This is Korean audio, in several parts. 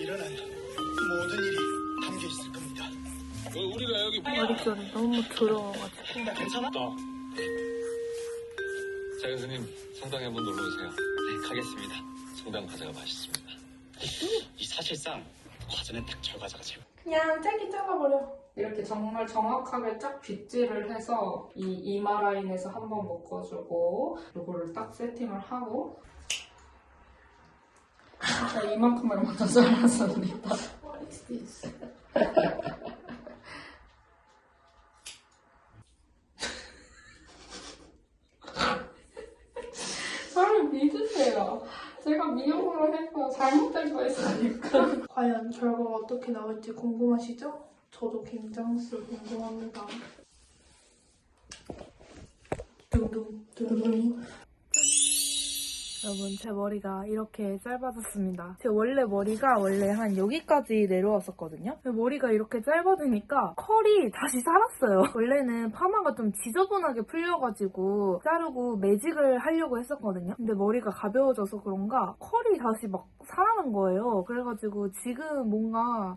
일어날 모든 일이 담겨 있을 겁니다. 우리가 여기 머릿결이 너무 더러워가지고. 나 괜찮아? 자 교수님 성당에 한번 놀러 오세요. 네, 가겠습니다. 성당 과자가 맛있습니다. 이 사실상 과자는 딱 저 과자가 제일. 그냥 짧게 잘라버려. 이렇게 정말 정확하게 쫙 빗질을 해서 이 이마 라인에서 한번 묶어주고 요거를 딱 세팅을 하고 자, 이만큼을 먼저 잘랐습니다. What is this? 저를 믿으세요. 제가 미용으로 해서 잘못된 거 했으니까. 과연 결과가 어떻게 나올지 궁금하시죠? 저도 굉장히 궁금합니다. 둥둥 둥둥. 여러분, 제 머리가 이렇게 짧아졌습니다. 제 머리가 한 여기까지 내려왔었거든요. 머리가 이렇게 짧아지니까 컬이 다시 살았어요. 원래는 파마가 좀 지저분하게 풀려가지고 자르고 매직을 하려고 했었거든요. 근데 머리가 가벼워져서 그런가 컬이 다시 막 살아난 거예요. 그래가지고 지금 뭔가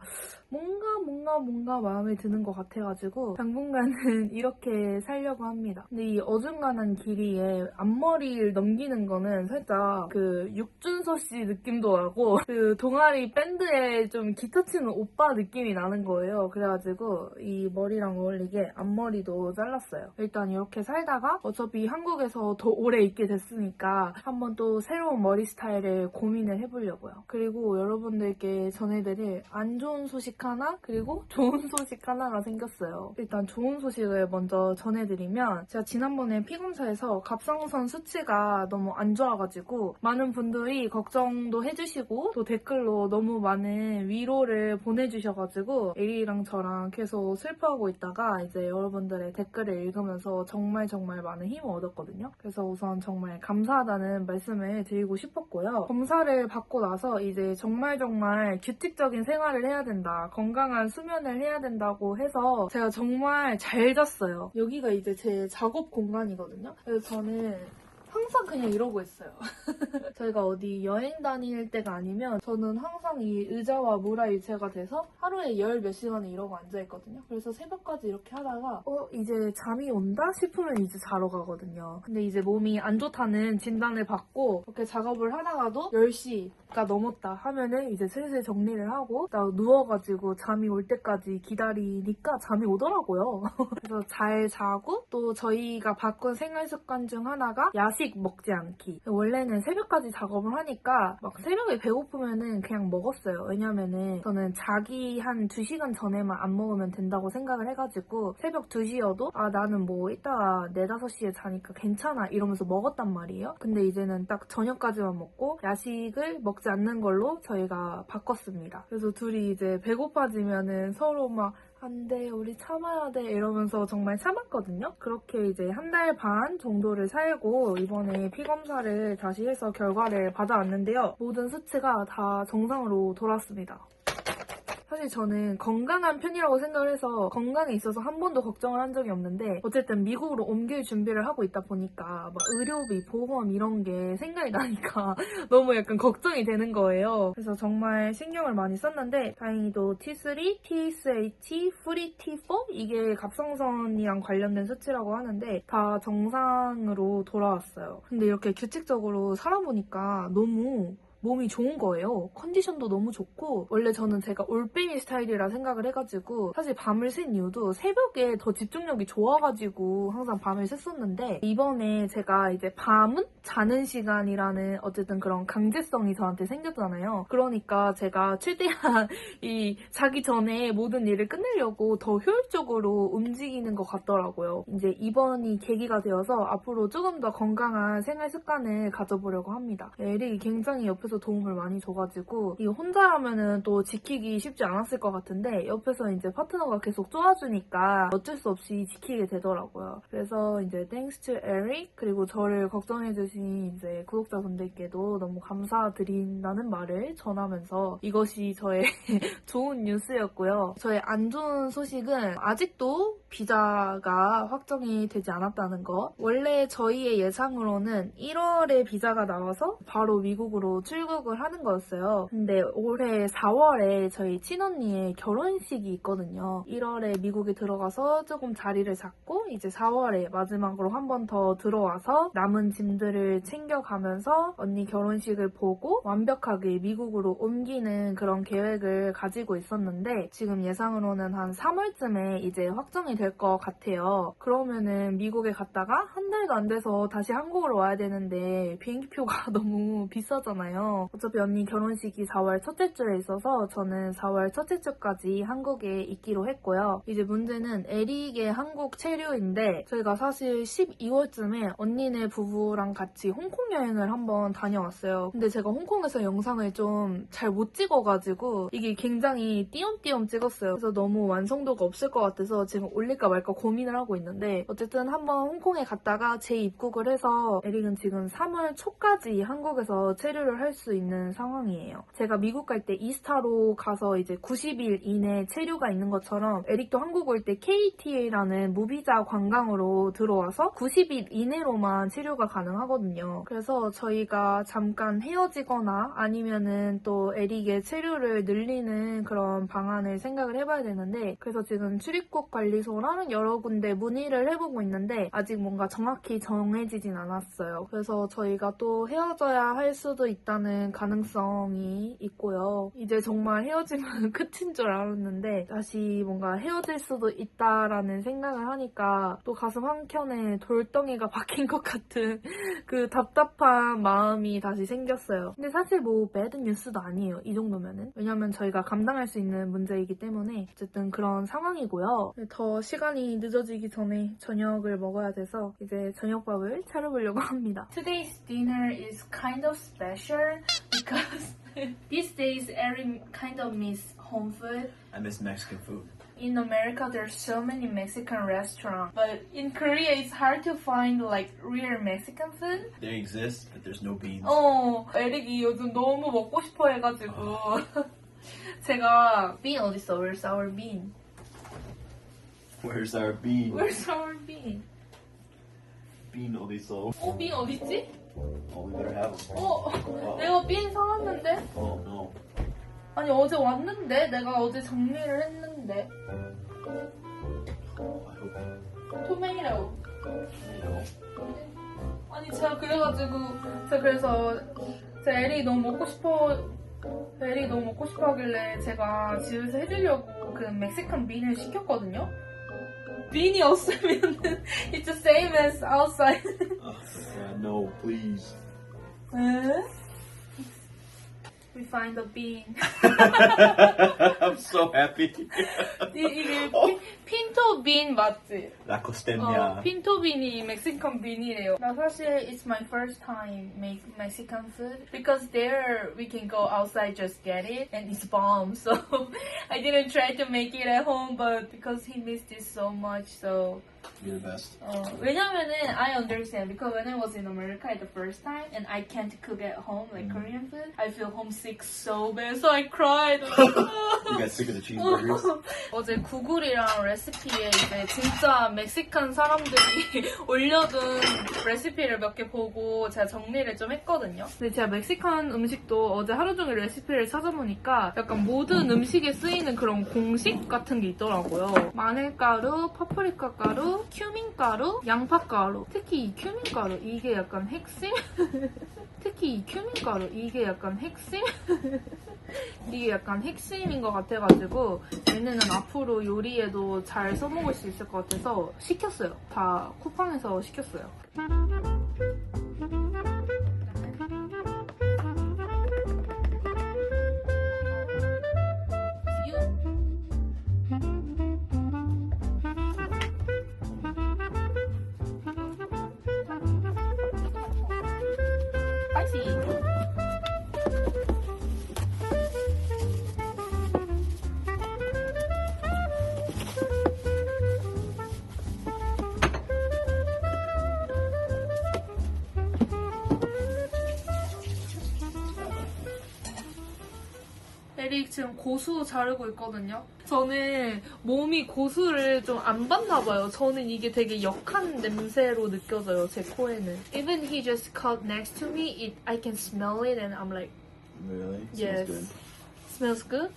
마음에 드는 것 같아가지고 당분간은 이렇게 살려고 합니다. 근데 이 어중간한 길이에 앞머리를 넘기는 거는 살짝 그 육준서 씨 느낌도 나고 그 동아리 밴드에 좀 기타 치는 오빠 느낌이 나는 거예요. 그래가지고 이 머리랑 어울리게 앞머리도 잘랐어요. 일단 이렇게 살다가 어차피 한국에서 더 오래 있게 됐으니까 한번 또 새로운 머리 스타일을 고민을 해보려고요. 그리고 여러분들께 전해드릴 안 좋은 소식 하나 그리고 좋은 소식 하나가 생겼어요. 일단 좋은 소식을 먼저 전해드리면 제가 지난번에 피검사에서 갑상선 수치가 너무 안 좋아가지고 많은 분들이 걱정도 해주시고 또 댓글로 너무 많은 위로를 보내주셔가지고 에리랑 저랑 계속 슬퍼하고 있다가 이제 여러분들의 댓글을 읽으면서 정말 많은 힘을 얻었거든요. 그래서 우선 정말 감사하다는 말씀을 드리고 싶었고요. 검사를 받고 나서 이제 정말 규칙적인 생활을 해야 된다. 건강한 수면을 해야 된다고 해서 제가 정말 잘 잤어요. 여기가 이제 제 작업 공간이거든요. 그래서 저는 항상 그냥 이러고 있어요. 저희가 어디 여행 다닐 때가 아니면 저는 항상 이 의자와 무라일체가 돼서 하루에 몇 시간을 이러고 앉아있거든요. 그래서 새벽까지 이렇게 하다가 이제 잠이 온다 싶으면 이제 자러 가거든요. 근데 이제 몸이 안 좋다는 진단을 받고 이렇게 작업을 하다가도 10시가 넘었다 하면은 이제 슬슬 정리를 하고 나 누워가지고 잠이 올 때까지 기다리니까 잠이 오더라고요. 그래서 잘 자고 또 저희가 바꾼 생활 습관 중 하나가 야식 먹지 않기. 원래는 새벽까지 작업을 하니까 막 새벽에 배고프면은 그냥 먹었어요. 왜냐면은 저는 자기 한 2시간 전에만 안 먹으면 된다고 생각을 해가지고 새벽 2시여도 나는 뭐 이따가 4, 5시에 자니까 괜찮아 이러면서 먹었단 말이에요. 근데 이제는 딱 저녁까지만 먹고 야식을 먹지 않는 걸로 저희가 바꿨습니다. 그래서 둘이 이제 배고파지면은 서로 막 안 돼, 우리 참아야 돼 이러면서 정말 참았거든요. 그렇게 이제 1달 반 정도를 살고 이번에 피검사를 다시 해서 결과를 받아왔는데요. 모든 수치가 다 정상으로 돌아왔습니다. 사실 저는 건강한 편이라고 생각을 해서 건강에 있어서 한 번도 걱정을 한 적이 없는데 어쨌든 미국으로 옮길 준비를 하고 있다 보니까 막 의료비, 보험 이런 게 생각이 나니까 너무 약간 걱정이 되는 거예요. 그래서 정말 신경을 많이 썼는데 다행히도 T3, TSH, 프리 T4 이게 갑상선이랑 관련된 수치라고 하는데 다 정상으로 돌아왔어요. 근데 이렇게 규칙적으로 살아보니까 너무 몸이 좋은 거예요. 컨디션도 너무 좋고 원래 저는 제가 올빼미 스타일이라 생각을 해가지고 사실 밤을 샌 이유도 새벽에 더 집중력이 좋아가지고 항상 밤을 샜었는데 이번에 제가 이제 밤은 자는 시간이라는 어쨌든 그런 강제성이 저한테 생겼잖아요. 그러니까 제가 최대한 이 자기 전에 모든 일을 끝내려고 더 효율적으로 움직이는 것 같더라고요. 이제 이번이 계기가 되어서 앞으로 조금 더 건강한 생활 습관을 가져보려고 합니다. 엘이 굉장히 옆에서 도움을 많이 줘가지고 이거 혼자라면은 또 지키기 쉽지 않았을 것 같은데 옆에서 이제 파트너가 계속 쪼아주니까 어쩔 수 없이 지키게 되더라고요. 그래서 이제 thanks to Eric 그리고 저를 걱정해주신 이제 구독자분들께도 너무 감사드린다는 말을 전하면서 이것이 저의 좋은 뉴스였고요. 저의 안 좋은 소식은 아직도 비자가 확정이 되지 않았다는 거. 원래 저희의 예상으로는 1월에 비자가 나와서 바로 미국으로 출국 출국을 하는 거였어요. 근데 올해 4월에 저희 친언니의 결혼식이 있거든요. 1월에 미국에 들어가서 조금 자리를 잡고 이제 4월에 마지막으로 한 번 더 들어와서 남은 짐들을 챙겨가면서 언니 결혼식을 보고 완벽하게 미국으로 옮기는 그런 계획을 가지고 있었는데 지금 예상으로는 한 3월쯤에 이제 확정이 될 것 같아요. 그러면은 미국에 갔다가 한 달도 안 돼서 다시 한국으로 와야 되는데 비행기표가 너무 비싸잖아요. 어차피 언니 결혼식이 4월 첫째 주에 있어서 저는 4월 첫째 주까지 한국에 있기로 했고요. 이제 문제는 에릭의 한국 체류인데 저희가 사실 12월쯤에 언니네 부부랑 같이 홍콩 여행을 한번 다녀왔어요. 근데 제가 홍콩에서 영상을 좀 잘 못 찍어가지고 이게 굉장히 띄엄띄엄 찍었어요. 그래서 너무 완성도가 없을 것 같아서 지금 올릴까 말까 고민을 하고 있는데 어쨌든 한번 홍콩에 갔다가 재입국을 해서 에릭은 지금 3월 초까지 한국에서 체류를 할 수 있는 상황이에요. 제가 미국 갈 때 이스타로 가서 이제 90일 이내 체류가 있는 것처럼 에릭도 한국 올 때 KTA라는 무비자 관광으로 들어와서 90일 이내로만 체류가 가능하거든요. 그래서 저희가 잠깐 헤어지거나 아니면은 또 에릭의 체류를 늘리는 그런 방안을 생각을 해봐야 되는데 그래서 지금 출입국 관리소랑 여러 군데 문의를 해보고 있는데 아직 뭔가 정확히 정해지진 않았어요. 그래서 저희가 또 헤어져야 할 수도 있다는 가능성이 있고요. 이제 정말 헤어지면 끝인 줄 알았는데 다시 뭔가 헤어질 수도 있다라는 생각을 하니까 또 가슴 한켠에 돌덩이가 박힌 것 같은 그 답답한 마음이 다시 생겼어요. 근데 사실 뭐 배드 뉴스도 아니에요. 이 정도면은. 왜냐면 저희가 감당할 수 있는 문제이기 때문에 어쨌든 그런 상황이고요. 더 시간이 늦어지기 전에 저녁을 먹어야 돼서 이제 저녁밥을 차려보려고 합니다. Today's dinner is kind of special because these days Erin kind of miss home food. I miss Mexican food. In America, there's so many Mexican restaurants, but in Korea, it's hard to find like real Mexican food. They exist, but there's no beans. 에릭이 요즘 너무 먹고 싶어 해가지고 제가 bean 어딨어? Where's our bean? Where's our bean? Where's our bean? Bean 어딨어? bean 어딨지? Oh, we better have them. 내가 bean 사왔는데? Oh no. 아니 어제 왔는데? 내가 어제 정리를 했는데 I hope. 토메이라고 No. 아니 제가 그래가지고 제가 에릭이 너무 먹고 싶어 하길래 제가 집에서 해주려고 그 멕시칸 빈을 시켰거든요. 빈이 없으면은 it's the same as outside. Yeah, no, please. We find a bean. I'm so happy. 이게 핀토 빈 맞지? La costeña. 핀토 빈이 멕시칸 빈이래요. 나 사실 it's my first time make Mexican food because there we can go outside just get it and it's bomb. So I didn't try to make it at home, but because he missed it so much, so. You're the best. 왜냐면은 I understand because when I was in America at the first time and I can't cook at home like Korean food, I feel homesick so bad, so I cried. You got sick of the cheeseburgers? 어제 구글이랑 레시피에 이제 진짜 멕시칸 사람들이 올려둔 레시피를 몇 개 보고 제가 정리를 좀 했거든요. 근데 제가 멕시칸 음식도 어제 하루 종일 레시피를 찾아보니까 약간 모든 음식에 쓰이는 그런 공식 같은 게 있더라고요. 마늘가루, 파프리카 가루, 큐민가루, 양파가루. 특히 이 큐민가루 이게 약간 핵심? 이게 약간 핵심인 것 같아가지고 얘네는 앞으로 요리에도 잘 써먹을 수 있을 것 같아서 시켰어요. 다 쿠팡에서 시켰어요. 에릭 지금 고수 자르고 있거든요. 저는 몸이 고수를 좀 안 받나봐요. 저는 이게 되게 역한 냄새로 느껴져요, 제 코에는. Even he just cut next to me, I can smell it and I'm like, Really? Yes. Smells good. Smells good.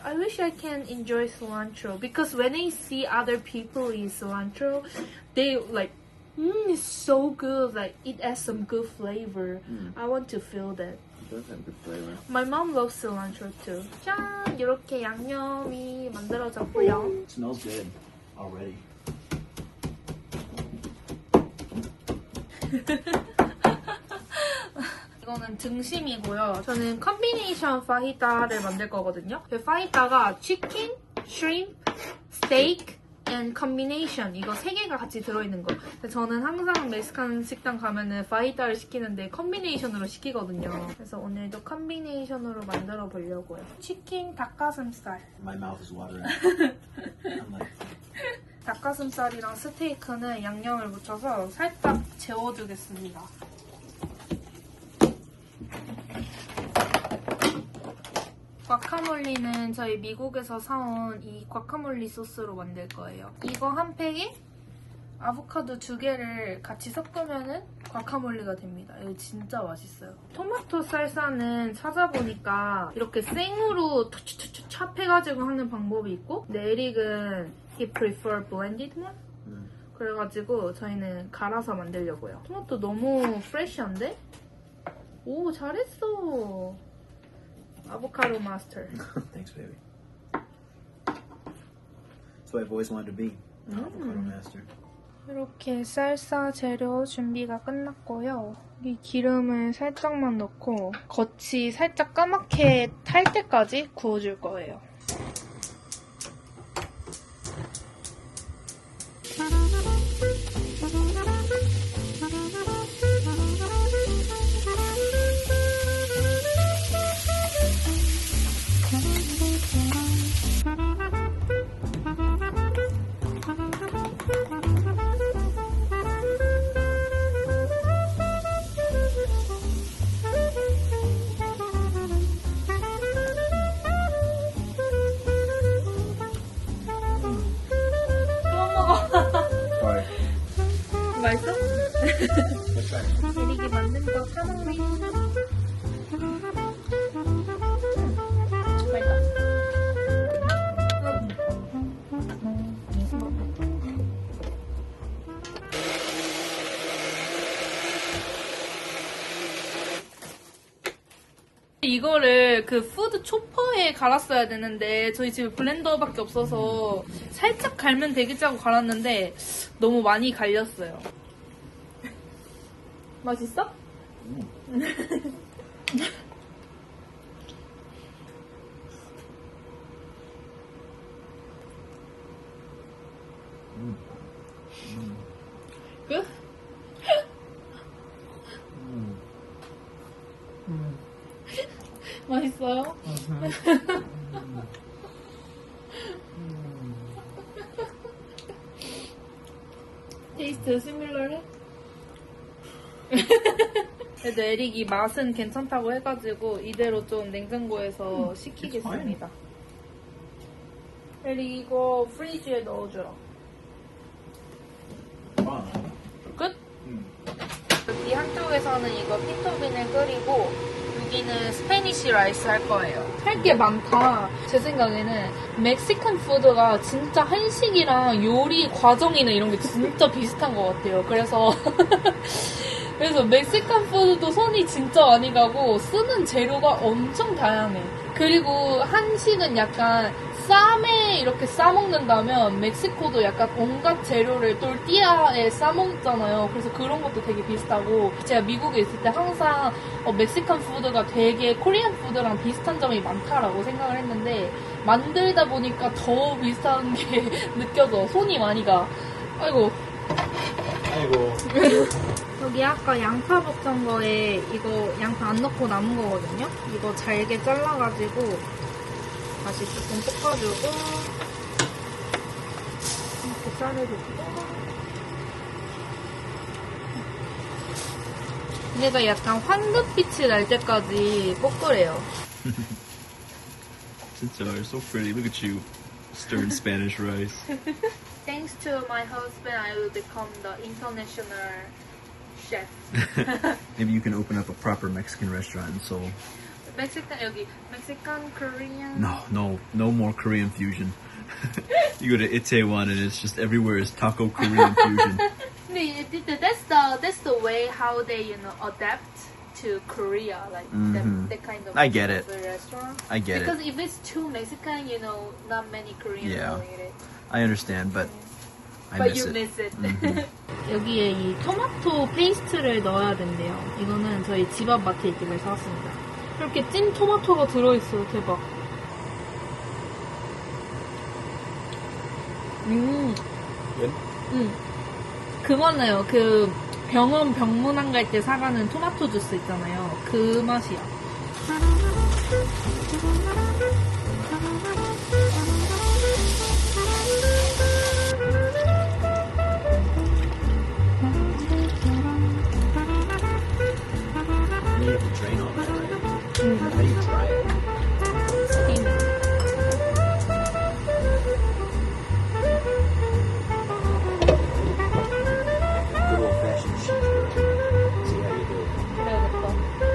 I wish I can enjoy cilantro because when I see other people eat cilantro, they like, it's so good. Like it adds some good flavor. I want to feel that. It does have good flavor. My mom loves cilantro too. 짠! 이렇게 양념이 만들어졌고요. It smells good already. 이거는 등심이고요. 저는 컨비네이션 파히타를 만들 거거든요. 그 파히타가 치킨, 슈림프, 스테이크, and combination 이거 3개가 같이 들어있는 거. 저는 항상 멕시칸 식당 가면은 파히타를 시키는데 컨비네이션으로 시키거든요. 그래서 오늘도 컨비네이션으로 만들어 보려고요. 치킨, 닭가슴살. My mouth is watering. I'm like, 닭가슴살이랑 스테이크는 양념을 묻혀서 살짝 재워주겠습니다. 과카몰리는 저희 미국에서 사온 이 과카몰리 소스로 만들 거예요. 이거 한 팩에 아보카도 2개를 같이 섞으면은 과카몰리가 됩니다. 이거 진짜 맛있어요. 토마토 살사는 찾아보니까 이렇게 생으로 투추투추 찹해가지고 하는 방법이 있고, 근데 에릭은 he prefer blended one? 그래가지고 저희는 갈아서 만들려고요. 토마토 너무 프레쉬한데? 오, 잘했어. 아보카도 마스터. thanks, baby. That's what I've always wanted to be. An avocado master. 이렇게 쌀사 재료 준비가 끝났고요. 이 기름을 살짝만 넣고 겉이 살짝 까맣게 탈 때까지 구워줄 거예요. Sorry. 맛있어? Let's try. 에릭이 만든 거 사먹네. 이거를 그 푸드 초퍼에 갈았어야 되는데 저희 집에 블렌더밖에 없어서 살짝 갈면 되겠지 하고 갈았는데 너무 많이 갈렸어요. 맛있어? 끝? 맛있어요? 테이스트 시밀러해? 그래도 에릭이 맛은 괜찮다고 해가지고 이대로 좀 냉장고에서 식히겠습니다. 에릭 이거 프리즈에 넣어주라. 끝? 여기 한쪽에서는 이거 피토빈을 끓이고 여기는 스페니쉬 라이스 할 거예요. 할 게 많다. 제 생각에는 멕시칸 푸드가 진짜 한식이랑 요리 과정이나 이런 게 진짜 비슷한 것 같아요. 그래서 멕시칸 푸드도 손이 진짜 많이 가고 쓰는 재료가 엄청 다양해. 그리고 한식은 약간 쌈에 이렇게 싸먹는다면 멕시코도 약간 온갖 재료를 또르띠아에 싸먹잖아요. 그래서 그런 것도 되게 비슷하고 제가 미국에 있을 때 항상 멕시칸 푸드가 되게 코리안 푸드랑 비슷한 점이 많다라고 생각을 했는데 만들다 보니까 더 비슷한 게 느껴져. 손이 많이 가. 아이고. 여기 아까 양파 볶은 거에 이거 양파 안 넣고 남은 거거든요. 이거 잘게 잘라가지고 다시 조금 볶아주고 이렇게 자르고 얘가 약간 황금빛이 날 때까지 볶으래요. 진짜, you're so pretty. Look at you stirring Spanish rice. Thanks to my husband, I will become the international chef. Maybe you can open up a proper Mexican restaurant in Seoul. 멕시칸 여기 Mexican, Korean. No more Korean fusion. You go to Itaewon and it's just everywhere is taco Korean fusion. That's the way how they adapt to Korea, like that kind of I get it. restaurant. I get because it. if it's too Mexican, not many Koreans Yeah. will eat it. I understand, but I But miss you it. miss it. 여기에 이 토마토 페이스트를 넣어야 된대요. 이거는 저희 집 앞 마트에 있길래 사왔습니다. 이렇게 찐 토마토가 들어있어요. 대박. 그거네요. 그 병원 병문안 갈 때 사가는 토마토 주스 있잖아요. 그 맛이야. You have to drain all that, right? How do you dry it? Good old-fashioned sheet. See how you do it. 그래야겠다.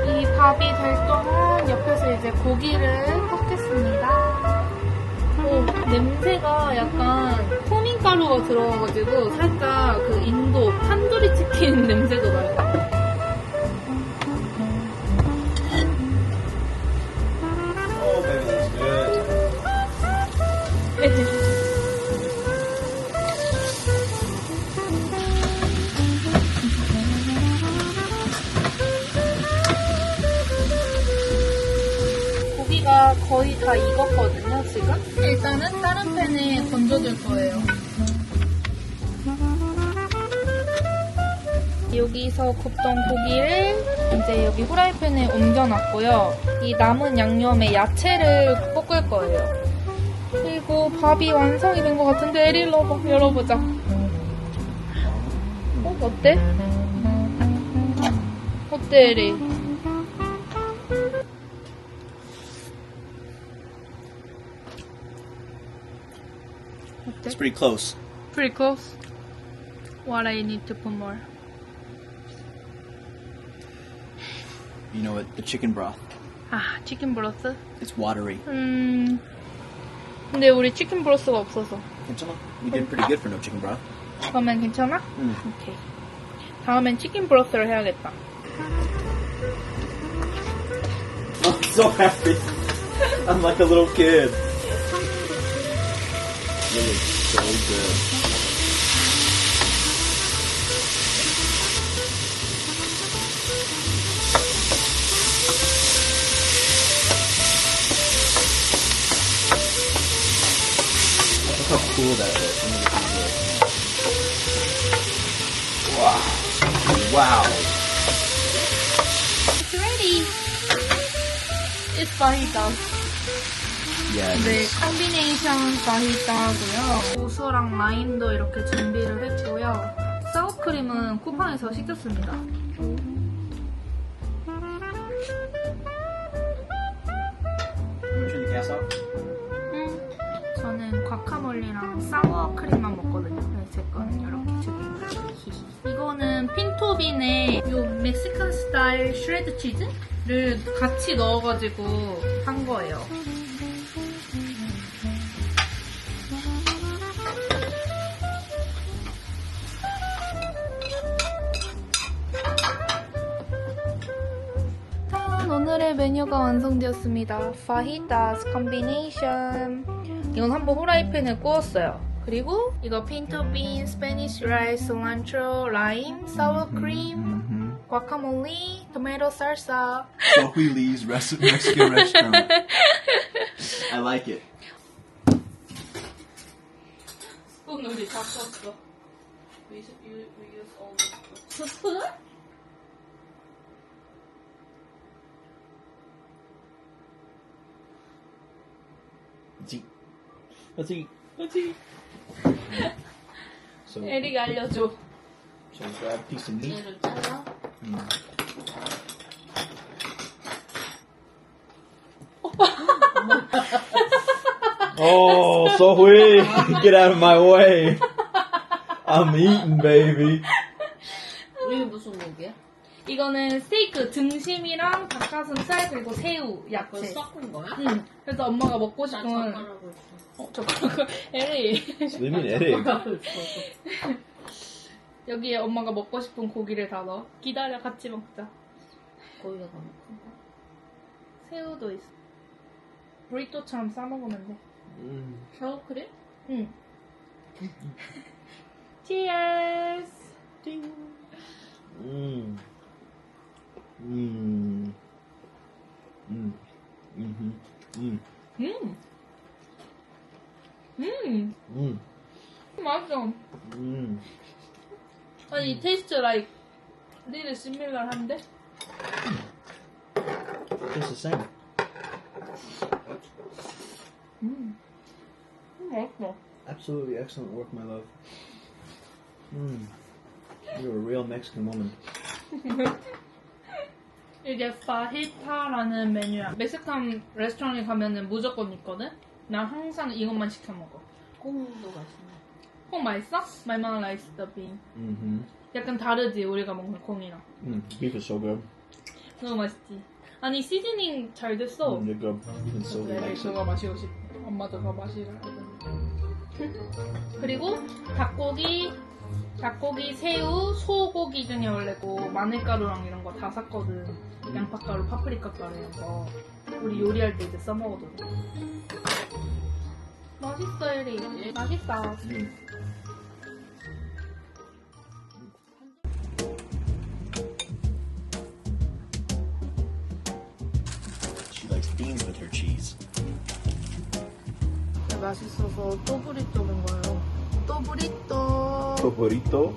이 밥이 될 동안 옆에서 이제 고기를 볶겠습니다. 오, 냄새가 약간 토민가루가 들어가가지고 살짝 그 인도 탄두리 치킨 냄새도 나요. Oh, baby, that's good. 고기가 거의 다 익었거든요, 지금. 일단은 다른 팬에 건져줄 거예요. 여기서 굽던 고기를 이제 여기 후라이팬에 옮겨놨고요. 이 남은 양념에 야채를 볶을 거예요. 그리고 밥이 완성이 된 것 같은데 에리 열어보자. 어때? 어때, 에리? It's pretty close. Pretty close. What I need to put more? You know what? The chicken broth. 아, 치킨 브로스? It's watery. 근데 우리 치킨 브로스가 없어서. 괜찮아? You did pretty good for no chicken broth. 그러면 괜찮아? 오케이. 다음엔 치킨 브로스를 해야겠다. I'm so happy. I'm like a little kid. It is so good. Look how cool that is. Wow. Wow. It's ready. It's fajita. Yeah. it 네, is. 콤비네이션 파히타고요. 고수랑 라임도 이렇게 준비를 했고요. 사워크림은 쿠팡에서 시켰습니다. Turn the gas off. 저는 과카몰리랑 사워크림만 먹거든요. 그래서 제 거는 이렇게 두 개. 이거는 핀토빈에 요 멕시칸 스타일 슈레드 치즈를 같이 넣어가지고 한 거예요. 짠! 오늘의 메뉴가 완성되었습니다. 파히타스 콤비네이션. 이건 한번 후라이팬에 구웠어요. 그리고 이거 핀토빈, 스페니쉬 라이스, cilantro, 라임, 사워크림, 과카몰리, 토마토 살사. Sohui Lee's Mexican restaurant. I like it. 스푼 우리 다 썼어. We use all the 스푼? Let's eat. Let's eat. So, 에리가 알려줘. shall we grab a piece of meat? 얘를 잘라. Oh, Sohui, get out of my way. I'm eating, baby. 이게 무슨 고기야? 이거는 스테이크 등심이랑 닭가슴살 그리고 새우 그걸 야채. 섞은 거야? 응. 그래서 엄마가 먹고 나 싶은 젓가락으로 있어. 젓가락 에리 They mean egg. 여기에 엄마가 먹고 싶은 고기를 다 넣어. 기다려 같이 먹자. 거기가 더 먹힌다. 새우도 있어. 브리또처럼 싸 먹으면 돼. 샤워크림? 응. Cheers. Ding. Mm. Mm. Mm. Mm-hmm. Mm. Mm. 맛있어. Mm. 아니 taste like little similar 한데? It's the same. 맛있어. Absolutely excellent work, my love. Mm. You're a real Mexican woman. 이게 파히타라는 메뉴야. 멕시칸 레스토랑에 가면은 무조건 있거든? 난 항상 이것만 시켜 먹어. 콩도 맛있네. 콩 맛있어? My mom likes the bean. Mm-hmm. 약간 다르지 우리가 먹는 콩이랑. Beef is so good. 너무 맛있지? 아니 시즈닝 잘 됐어. They're good. It's so 그래, good. 저거 마시고 싶어. 엄마도 더 마시라. 그리고 닭고기, 새우, 소고기 중에 원래고 마늘가루랑 이런 거 다 샀거든. 양파가루, 파프리카 가루 이런 거. 우리 요리할 때 이제 써먹어도 돼. 맛있어, 에리. 맛있어. She likes beans with her cheese. 맛있어서 또 브리또 는 거예요. 또 브리또. Burrito.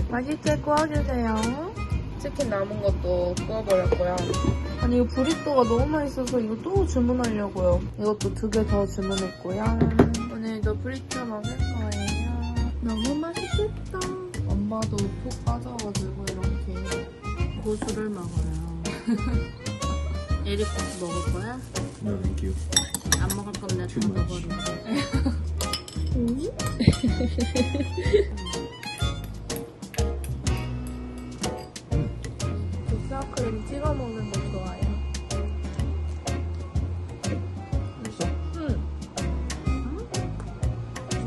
맛있게 구워주세요. 치킨 남은 것도 구워버렸고요. 아니 이거 브리또가 너무 맛있어서 이거 또 주문하려고요. 이것도 2개 더 주문했고요. 오늘도 브리또 먹을 거예요. 너무 맛있겠다. 엄마도 푹 빠져가지고 이렇게 고수를 먹어요. 에리국수 먹을 거야? No, thank you. 안 먹을 거면 내가 Too 다 much. 먹어버릴게. 국사크림 찍어 먹는 거 좋아요.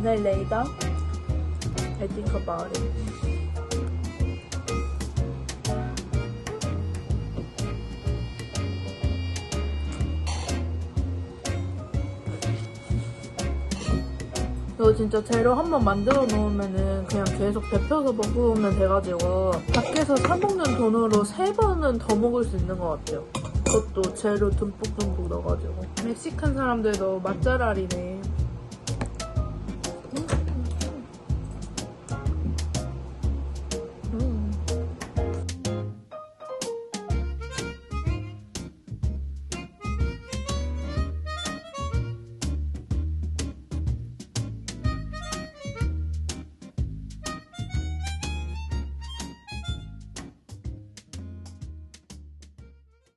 Then later, I think about it. 이거 진짜 재료 한번 만들어 놓으면은 그냥 계속 데펴서 먹으면 돼가지고 밖에서 사 먹는 돈으로 3번은 더 먹을 수 있는 것 같아요. 그것도 재료 듬뿍듬뿍 넣어가지고. 멕시칸 사람들도 맛잘알이네.